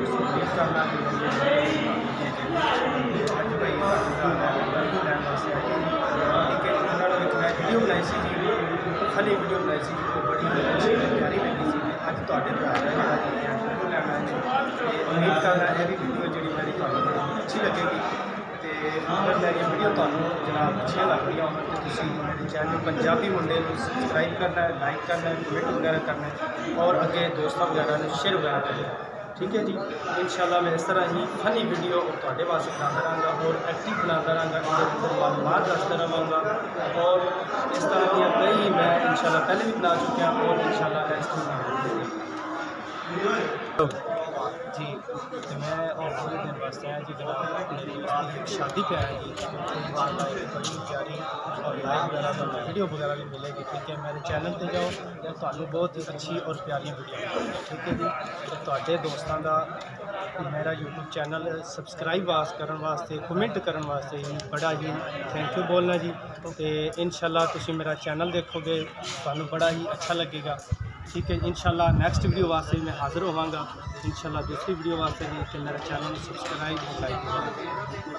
उम्मीद करना कि वीडियो बनाई सी जी, फनी वीडियो बनाई सी वो बड़ी अच्छी प्यारी लगी सी। अज तुहाडे भरा वीडियो लैना उम्मीद करना यह भी वीडियो जी मेरी अच्छी लगेगी। तो अगर मेरी वीडियो तुहानूं जनाब अच्छी लगती हो तो तुसीं मेरे चैनल पंजाबी मुंडे सबसक्राइब करना है, लाइक करना है, कमेंट वगैरह करना है और अगे दोस्तों वगैरह ने शेयर वगैरह करना है। ठीक है जी, इंशाल्लाह मैं इस तरह ही फनी वीडियो तुहाडे वास्ते बनाता रहूँगा और एक्टिव बनाता रहूँगा, मालूमात दसता रहूँगा और इस तरह की कई मैं इंशाल्लाह पहले भी बना चुके हैं और इंशाल्लाह नेक्स्ट भी जी। तो मैं और थोड़े दिन वास्ते आया जी जनाब मेरी शादी पे आया जी, इंशाल्लाह एक बड़ी प्यारी और लाइव वगैरह वीडियो वगैरह भी मिलेगी। ठीक है, मेरे चैनल पर जाओ तो तुहानूं बहुत ही अच्छी और प्यारी वीडियो मिलेगी। ठीक है जी, तो तुहाडे दोस्तों का मेरा यूट्यूब चैनल सबसक्राइब करने वास्ते, कमेंट करने वास्ते बड़ा ही थैंक यू बोलना जी। तो इंशाल्लाह तुसीं मेरा चैनल देखोगे तुहानूं बड़ा ही अच्छा लगेगा। ठीक है, इंशाल्लाह नेक्स्ट वीडियो वास्ते मैं हाज़िर होवांगा इंशाल्लाह दूसरी वीडियो वास्ते भी। मेरा चैनल सबसक्राइब लाइक